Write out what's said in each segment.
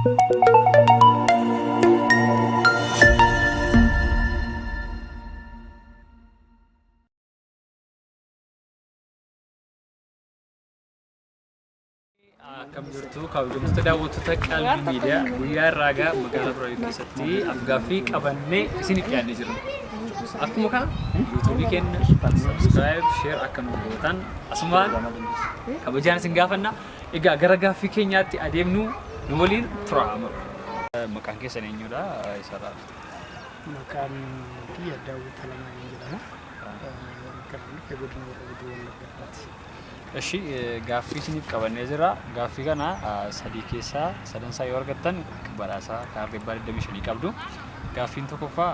Akkam jirtu kabajamtoota daawwattoota Qalbii Miidiyaa guyyaa irraa magaalaa Biroo keessatti afgaaffii qabannee isiniif dhiyaannee jirra. Akkuma kana yuutuubii keenya subscribe, share akka nu gootan asumaan kabajaan isin gaafanna. Egaa gara gaaffii keenyaatti adeemnu nu waliin tura. Maqaan keessan eenyudha? Isarraa. Maqaan kiyya Daawit Alamaa jedhama. Kan dhufe godina Wallaggaatti. Eshi gaaffii isiniif qabannee jira. Gaaffii kana sadii keessaa sadansaa yoo argattan badhaasa kaardii 25 qabdu. Gaaffiin tokkoffaa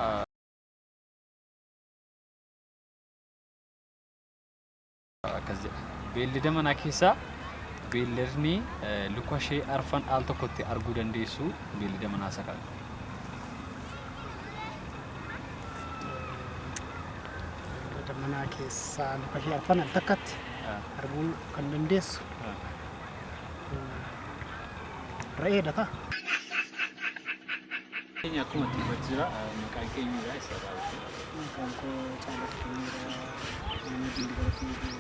akkas jedha. Beellada manaa keessaa beelladni luka ishee arfan al tokkotti arguu dandeessu beellada manaa isa kami? Beellada manaa keessaa luka ishee arfan al takkatti arguu kan dandeessu re'eedha ta'a. Keenya akkuma itti jira maqaan keenyudha isa daawwatu. Maqaan koo Caalaa Keenyadha. Nama Dindigara Fiiguu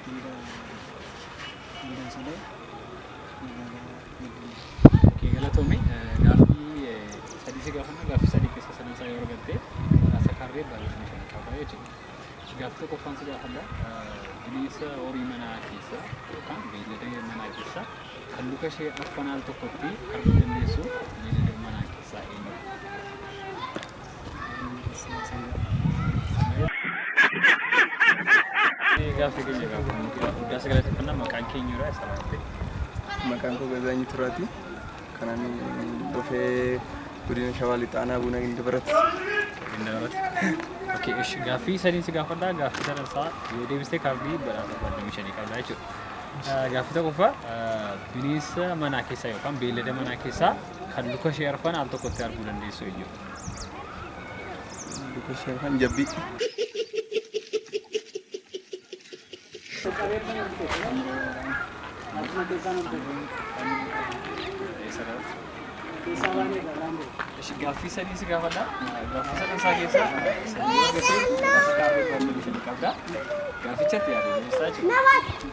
Dindigara Dandasalee magaalaa Finfinnee. Okey, galatoomii gaaffii sadii si gaafanna gaaffii sadii keessa sadansaa yoo argatte badhaasa kaardii 25 qaba jechuudha. Gaaffii tokkoffaan si gaafadha. Bineensa horii manaa keessa yookaan beellada manaa keessa kan luka ishee arfan al tokkotti arguu dandeessu beellada manaa keessaa eenyu? Gaaffii keenya gaafannu guddaa sagalateeffannaa maqaan keenyudha isa laatee. Maqaan koo Gazaanyi Turaati. Kanaan dhufee godina Shawaa Lixaanaa Buna Gindabaratti. Okey, ishi gaaffii sadii si gaafadha. Gaaffii sadansaa yoo deebistee kaardii badhaasa 25 qabda jechuudha. Gaaffii tokkoffaa bineensa manaa keessaa yookaan beellada manaa keessaa kan luka ishee arfan al tokkotti arguu dandeessu eenyu? Luka ishee arfan jabbii. Gaaffii sadii si gaafadha. Gaaffii sadansaa keessaa sadii yoo argatte badhaasa kaardii 25 qabda. Gaafichatti yaaduu jechuudha.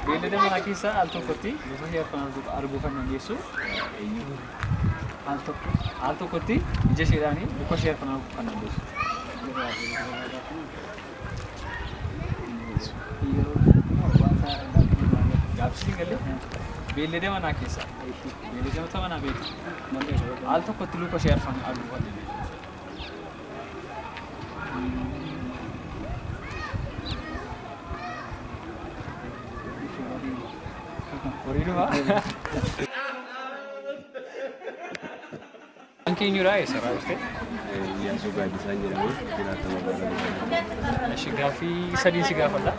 Beellada manaa keessaa al tokkotti luka ishee arfan arguu kan dandeessu eenyu? Al tokkotti ija isheedhaanii luka ishee arfan arguu kan dandeessu. Gaaffii galee beellada manaa keessaa beellada manaa beektu al tokkotti luka ishee arfan arguu kan dandeessu. Horiidhuma. Maqaan keenyudha eessarraa dhuftee? Iyyaasuu Gaaddisaa jedhama. Jiraata magaalaa. Eshi gaaffii sadii si gaafadha.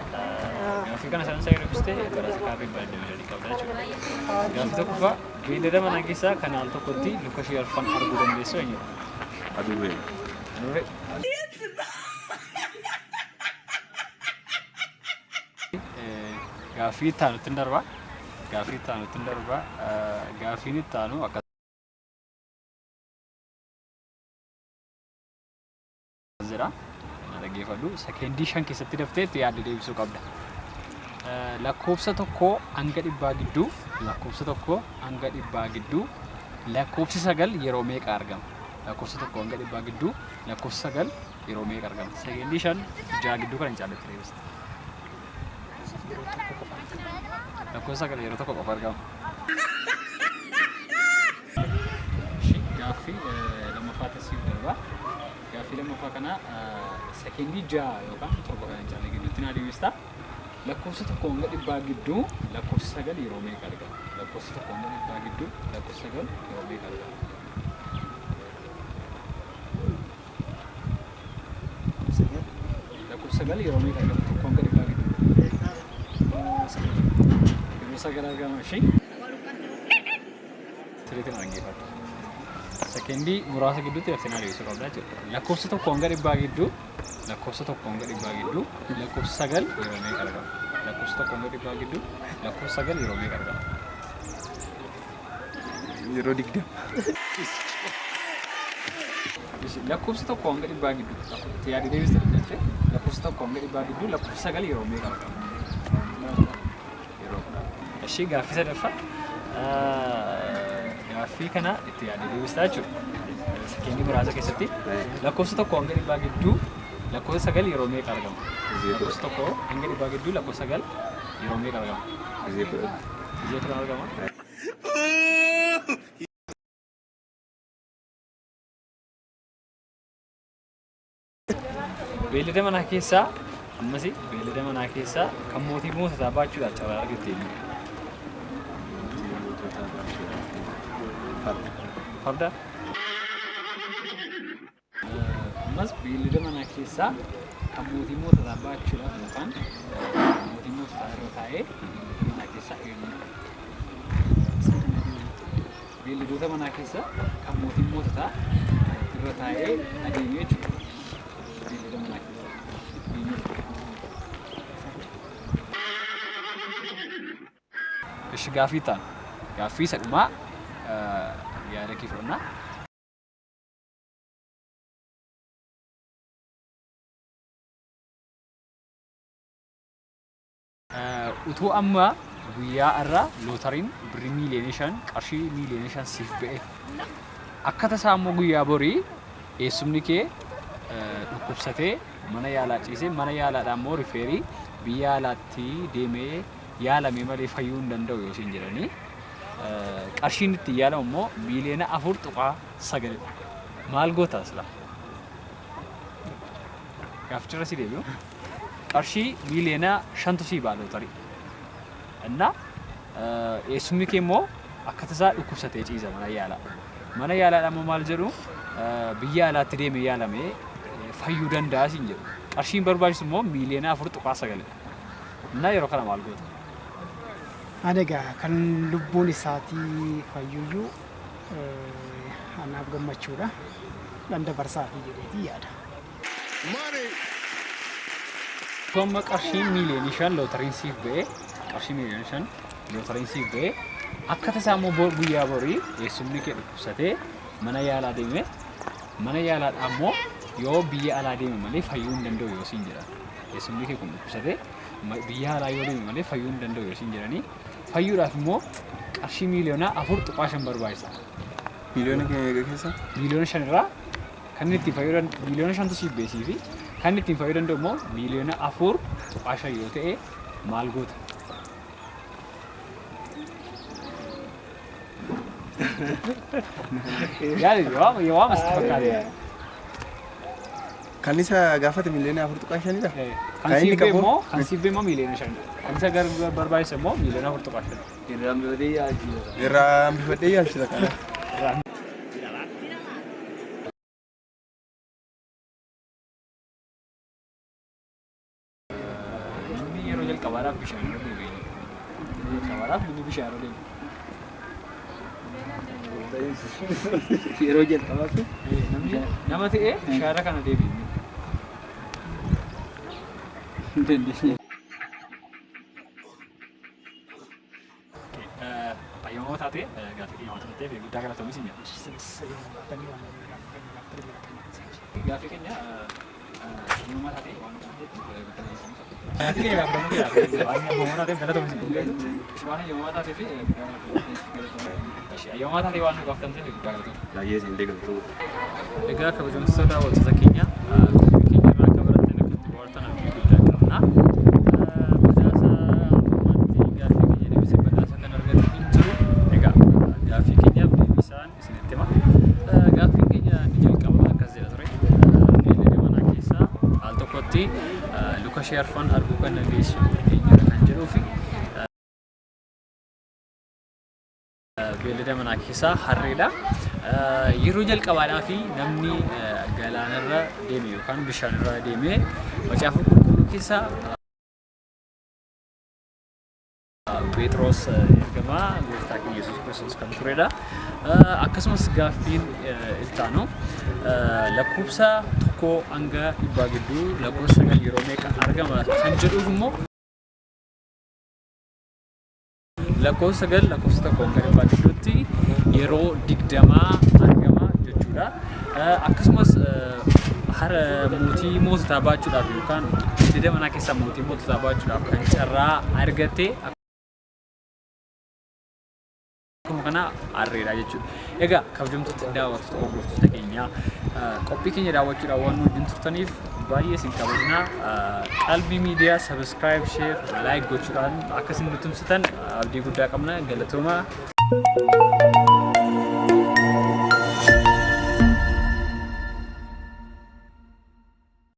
Gaaffii kana sadansaa yoo deebistee badhaasa kaardii 25 qabda jechuudha. Gaaffii tokkoffaa beellada manaa keessaa kan al tokkotti luka ishee arfan arguu dandeessu eenyudha? Adurree. Adurree. Gaaffii itti aanutti hin darbaa. Gaaffii itti aanutti hin darbaa. Gaaffiin itti aanu akkas jira. Dhaggeeffadhu. Sekeendii 5 keessatti daftee itti yaadde deebisuu qabda. Lakkoofsa tokkoo hanga dhibbaa gidduu lakkoofsa tokkoo hanga dhibbaa gidduu lakkoofsi 9 yeroo meeqa argama? Lakkoofsa tokkoo hanga dhibbaa gidduu lakkoofsa 9 yeroo meeqa argama? Sekeendii 5 6 gidduu kan hin caalletti deebista. Lakkoofsa 9 yeroo tokko qofa argama. Gaaffii lammaffaa taasisuuf darbaa. Gaaffii lammaffaa kana sekeendii 6 yookaan 7 kan hin caalle gidduutti naa deebista. Lakkoofsa tokko hanga dhibbaa gidduu lakkoofsa 9 yeroo meeqa argama? Lakkoofsa tokko hanga dhibbaa gidduu lakkoofsa 9 yeroo meeqa argama? Lakkoofsa 9 yeroo meeqa argama? Tokko hanga dhibbaa gidduu. Yeroo 9 argama ishee. Sirriitti dhaggeeffadhu. Sekeendii muraasa gidduutti daftee naa deebisuu qabda jechuudha. Lakkoofsa tokko hanga dhibbaa gidduu lakkoofsa tokko hanga dhibbaa gidduu lakkoofsa 9 yeroo meeqa argama? Lakkoofsa tokko hanga dhibbaa gidduu lakkoofsa 9 yeroo meeqa argama? yeroo digdama. Lakkoofsa tokko hanga dhibbaa gidduu itti yaadii deebistee dhufte lakkoofsa tokko hanga dhibbaa gidduu lakkoofsa sagal yeroo meeqa argama? Ishee gaaffii sadaffaa gaaffii kana itti yaadii deebistaa jechuudha. Sekeendii muraasa keessatti lakkoofsa tokko hanga dhibbaa gidduu lakkoofsa sagal yeroo meeqa argama? Lakkoofsa tokko hanga dhibbaa gidduu lakkoofsa sagal yeroo meeqa argama? Izee kudhan argama. Beellada manaa keessaa ammas beellada manaa keessaa kan mootii moototaa baachuudhaaf carraa argatte eenyu? Farda. Ammas beellada manaa keessaa kan mootii moototaa baachuudhaaf yookaan mootii moototaa irra taa'ee manaa keessaa eenyu? Beelladoota manaa keessaa kan mootii moototaa irra taa'ee adeemu jechuudha. Ishi gaaffii ta'a. Gaaffii isa dhumaa yaada kee fudhannaa. Utuu amma guyyaa irraa lootariin birrii miiliyoona 5 qarshii miiliyoona 5 siif ba'e. Akka tasaa immoo guyyaa borii eessumni kee dhukkubsatee mana yaalaa ciisee mana yaalaadhaan immoo rifeerii biyya alaatti deemee yaalamee malee fayyuu hin danda'u yoo isin jedhanii qarshiin itti yaalamu immoo miiliyoona 4.9 maal goota asla? Gaaffichirra si deebi'u qarshii miiliyoona 5 sii baala lotarii እና eessumni kee immoo akka tasaa dhukkubsatee ciisa mana yaalaa. Mana yaalaadhaan immoo maal jedhu biyya alaatti deemee yaalamee fayyuu danda'a siin jedhu. Qarshiin barbaachisu immoo miiliyoona 4.9. እና yeroo kana maal goota? Ani egaa kan lubbuun isaatii fayyuyyuu anaaf gammachuudha. Danda barsaa fi jedheetii yaada. Amma qarshiin miiliyoona 5 lootariin siif ba'ee qarshii miiliyoona 5 lootariin siif ba'ee akka tasaa immoo guyyaa borii eessumni kee dhukkubsatee mana yaalaa deeme mana yaalaadhaan immoo yoo biyya alaa deeme malee fayyuu hin danda'u yoo siin jedhan. Eessumni kee kun dhukkubsatee biyya alaa yoo deeme malee fayyuu hin danda'u yoo siin jedhanii fayyuudhaaf immoo qarshii miiliyoona 4.5 barbaachisa. Miiliyoona keenya eega keessa? Miiliyoona 5 irraa kan inni ittiin fayyuu danda'u miiliyoona 5tu siif beesii fi kan inni ittiin fayyuu danda'u immoo miiliyoona 4.5 yoo ta'e maal goota? Yaani yoo amma sitti fakkaate. Kan isa gaafate miiliyoona 4.5dha? Kan siif ba'e immoo miiliyoona 5. Kan isa barbaachisa immoo miiliyoona 4.5. Irraa hambifadhee yaalchisa kana. Namni yeroo jalqabaadhaaf bishaan irra deeme. Jalqabaadhaaf namni bishaan irra deeme. Yeroo jalqabaaf nama ta'ee bishaan kana deebiin. Ayyamoo taatee gaaffii keenya wanta ta'eef guddaa galatoomii siin jedha. Gaaffii keenya ayyamoo taatee waan gaaffii keenya ayyamoo taatee galatoomii siin jedha. Waan ayyamoo taatee fi ayyamoo taatee waan nu gaaftamteef guddaa galatoomii. Baay'ee siin deeggartuu. Egaa kabajamtoota daawwattoota keenya qophii keenya irraa akka barattan akkatti bohaartan abdii guddaa qabna. Badhaasa ammatti gaaffii keenya deebisee badhaasa kan argatu hin jiru. Egaa gaaffii keenyaaf deebisaan isinitti hima. Gaaffii keenya ni jalqaba akkas jedha ture. Beellada manaa keessaa al tokkotti luka ishee arfan arguu kan dandeessu eenyudha kan jedhuu fi beellada manaa keessaa harreedha. Yeroo jalqabaadhaa fi namni galaanarra deeme yookaan bishaanirra deeme macaafa qulqulluu keessaa Phexros ergamaa gooftaa keenya Yesuus Kiristoos kan turedha. Akkasumas gaaffiin itti aanu lakkoofsa tokko hanga dhibbaa gidduu lakkoofsa 9 yeroo meeqa argama kan jedhuuf immoo lakkoofsa 9 lakkoofsa tokko hanga dhibbaa gidduutti yeroo 20 argama jechuudha. Akkasumas hara mootii moototaa baachuudhaaf yookaan didda manaa keessaa mootii moototaa baachuudhaaf kan carraa argate akkuma kana harreedha jechuudha. Egaa kabajamtoota daawwattoota hordoftoota keenyaa qophii keenya daawwachuudhaaf waan nu wajjin turtaniif baay'ee isin kabajna. Qalbii miidiyaa subscribe, share, like gochuudhaan akkasiin nu tumsitan abdii guddaa qabna. Galatooma.